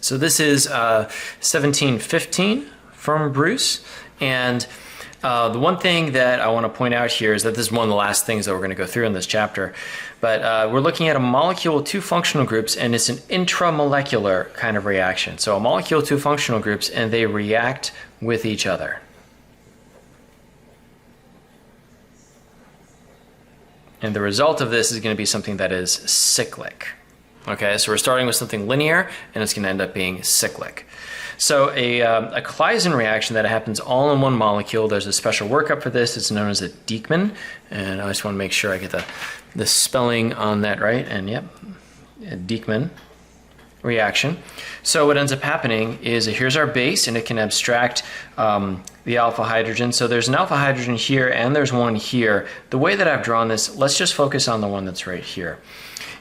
So this is 1715 from Bruce, and the one thing that I want to point out here is that this is one of the last things that we're going to go through in this chapter, but we're looking at a molecule with two functional groups, and it's an intramolecular kind of reaction. So a molecule with two functional groups, and they react with each other. And the result of this is going to be something that is cyclic. Okay, so we're starting with something linear, and it's going to end up being cyclic. So a Claisen reaction that happens all in one molecule, there's a special workup for this. It's known as a Dieckmann, and I just want to make sure I get the spelling on that right. And yep, a Dieckmann reaction. So what ends up happening is here's our base, and it can abstract the alpha hydrogen. So there's an alpha hydrogen here, and there's one here. The way that I've drawn this, let's just focus on the one that's right here.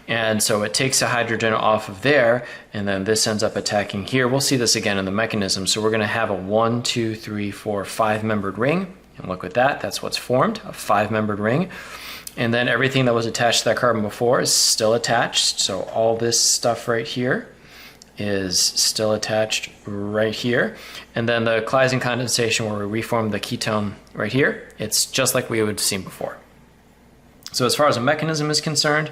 And so it takes a hydrogen off of there, and then this ends up attacking here. We'll see this again in the mechanism. So we're going to have a 1, 2, 3, 4, 5-membered ring. And look at that. That's what's formed, a 5-membered ring. And then everything that was attached to that carbon before is still attached. So all this stuff right here is still attached right here. And then the Claisen condensation where we reform the ketone right here, it's just like we would have seen before. So as far as the mechanism is concerned,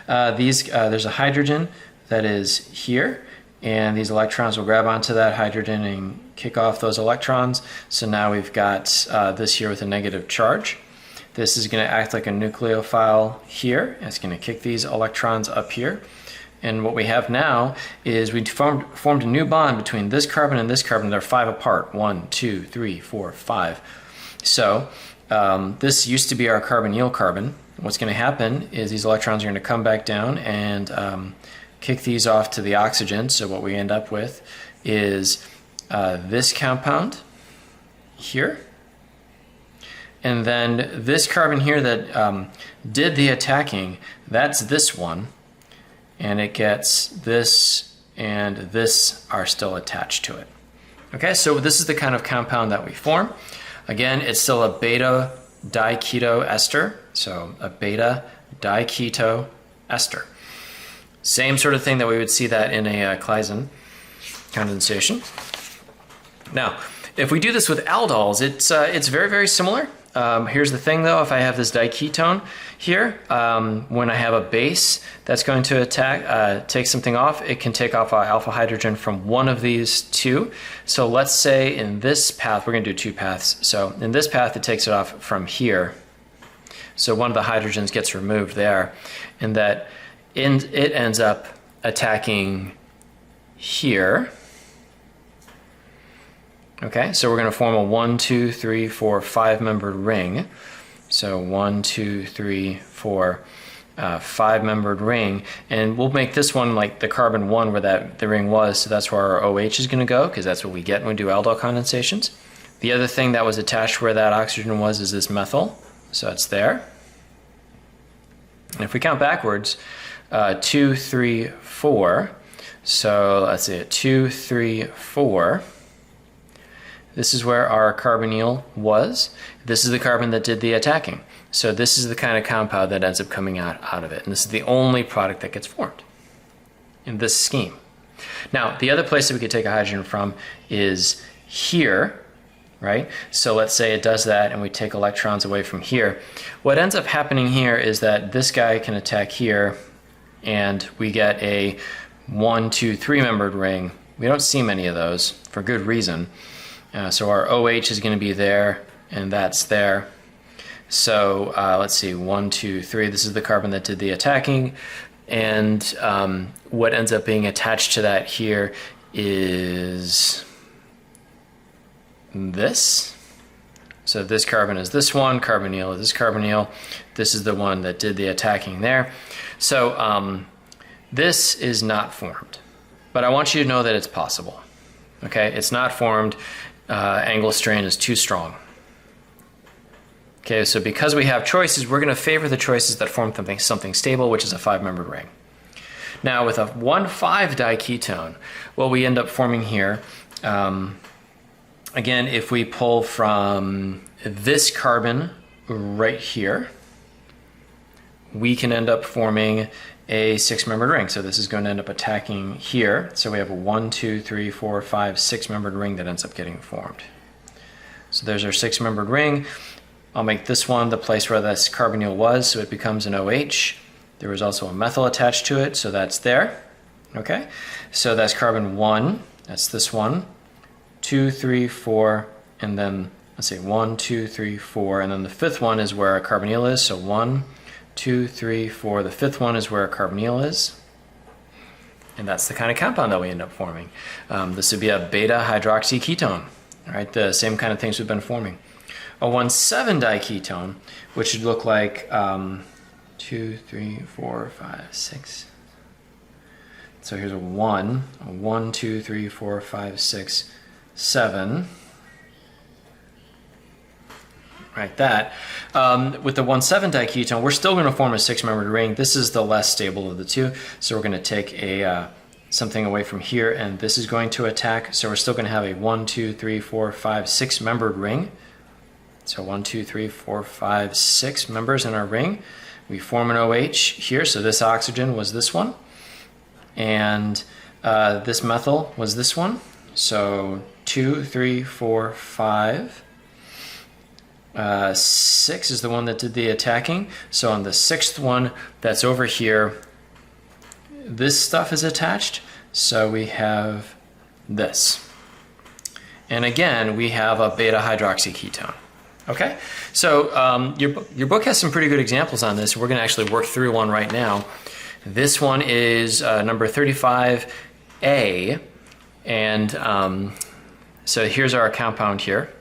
there's a hydrogen that is here, and these electrons will grab onto that hydrogen and kick off those electrons. So now we've got this here with a negative charge. This is going to act like a nucleophile here. It's going to kick these electrons up here. And what we have now is we formed a new bond between this carbon and this carbon. They're 5 apart. 1, 2, 3, 4, 5. So this used to be our carbonyl carbon. What's going to happen is these electrons are going to come back down and kick these off to the oxygen. So what we end up with is this compound here. And then this carbon here that did the attacking, that's this one. And it gets this and this are still attached to it. Okay, so this is the kind of compound that we form. Again, it's still a beta diketo ester. So a beta diketo ester. Same sort of thing that we would see that in a Claisen condensation. Now, if we do this with aldols, it's very, very similar. Here's the thing though, if I have this diketone here, when I have a base that's going to take something off, it can take off alpha hydrogen from one of these two. So let's say in this path, we're going to do 2 paths. So in this path, it takes it off from here. So one of the hydrogens gets removed there, and that it ends up attacking here. Okay, so we're going to form a 1, 2, 3, 4, 5-membered ring. So 1, 2, 3, 4, 5-membered ring, and we'll make this one like the carbon 1 where the ring was. So that's where our OH is going to go, because that's what we get when we do aldol condensations. The other thing that was attached where that oxygen was is this methyl. So it's there. And if we count backwards, 2, 3, 4. So let's see, 2, 3, 4. This is where our carbonyl was. This is the carbon that did the attacking. So this is the kind of compound that ends up coming out of it. And this is the only product that gets formed in this scheme. Now, the other place that we could take a hydrogen from is here, right? So let's say it does that and we take electrons away from here. What ends up happening here is that this guy can attack here and we get a 1, 2, 3-membered ring. We don't see many of those for good reason. So our OH is going to be there and that's there. So let's see, 1, 2, 3. This is the carbon that did the attacking. And what ends up being attached to that here is this. So this carbon is this one, carbonyl is this carbonyl. This is the one that did the attacking there. So this is not formed, but I want you to know that it's possible. Okay, it's not formed. Angle strain is too strong. Okay, so because we have choices, we're going to favor the choices that form something stable, which is a 5-membered ring. Now with a 1,5-diketone, what we end up forming here, again, if we pull from this carbon right here, we can end up forming a 6-membered ring. So this is going to end up attacking here. So we have a 1, 2, 3, 4, 5, 6-membered ring that ends up getting formed. So there's our 6-membered ring. I'll make this one the place where this carbonyl was, so it becomes an OH. There was also a methyl attached to it, so that's there. Okay, so that's carbon 1, that's this one, 2, 3, 4, and then let's see, 1, 2, 3, 4, and then the 5th one is where our carbonyl is, so 1, 2, 3, 4. The 5th one is where our carbonyl is. And that's the kind of compound that we end up forming. This would be a beta hydroxyketone, right? The same kind of things we've been forming. A 1,7-diketone, which would look like 2, 3, 4, 5, 6. So here's a 1, 2, 3, 4, 5, 6, 7. Right, that. With the 1,7-diketone, we're still going to form a 6-membered ring. This is the less stable of the two, so we're going to take a something away from here, and this is going to attack. So we're still going to have a 1, 2, 3, 4, 5, 6-membered ring. So 1, 2, 3, 4, 5, 6 members in our ring. We form an OH here, so this oxygen was this one, and this methyl was this one. So 2, 3, 4, 5. 6 is the one that did the attacking. So on the 6th one that's over here, this stuff is attached. So we have this. And again, we have a beta hydroxyketone. Okay, so your book has some pretty good examples on this. We're going to actually work through one right now. This one is number 35A. And so here's our compound here.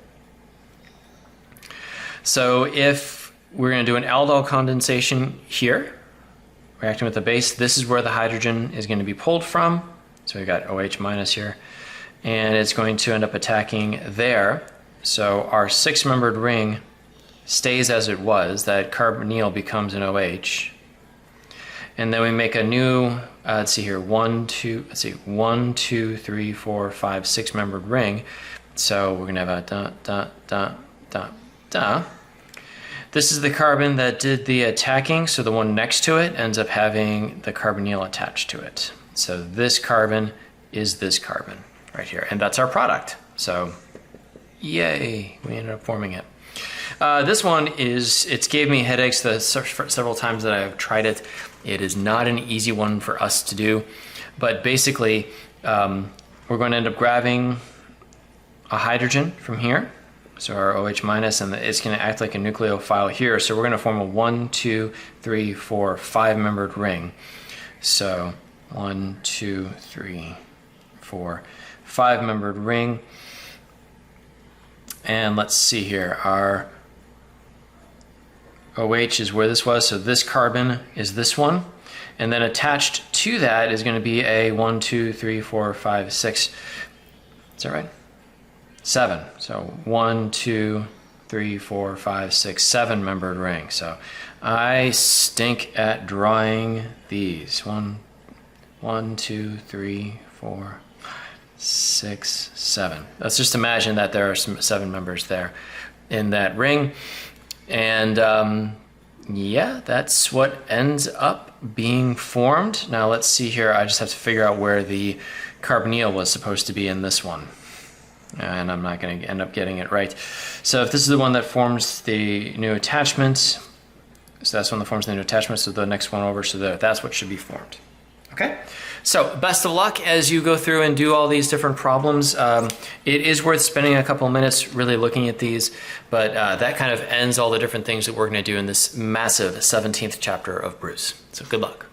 So if we're going to do an aldol condensation here, reacting with the base, this is where the hydrogen is going to be pulled from. So we've got OH minus here. And it's going to end up attacking there. So our 6-membered ring stays as it was. That carbonyl becomes an OH. And then we make a new, let's see here, 1, 2, 3, 4, 5, 6-membered ring. So we're going to have a This is the carbon that did the attacking, so the one next to it ends up having the carbonyl attached to it. So this carbon is this carbon right here, and that's our product. So yay, we ended up forming it. This one it gave me headaches several times that I've tried it. It is not an easy one for us to do, but basically we're going to end up grabbing a hydrogen from here. So our OH minus, and it's going to act like a nucleophile here. So we're going to form a 1, 2, 3, 4, 5-membered ring. So 1, 2, 3, 4, 5-membered ring. And let's see here. Our OH is where this was. So this carbon is this one. And then attached to that is going to be a 1, 2, 3, 4, 5, 6. Is that right? 7. So 1, 2, 3, 4, 5, 6, 7-membered ring. So I stink at drawing these. 1, 2, 3, 4, 6, 7. Let's just imagine that there are some 7 members there in that ring. And yeah, that's what ends up being formed. Now let's see here. I just have to figure out where the carbonyl was supposed to be in this one. And I'm not going to end up getting it right. So if this is the one that forms the new attachment, so that's one that forms the new attachment, so the next one over, so that's what should be formed. Okay? So best of luck as you go through and do all these different problems. It is worth spending a couple of minutes really looking at these, but that kind of ends all the different things that we're going to do in this massive 17th chapter of Bruce. So good luck.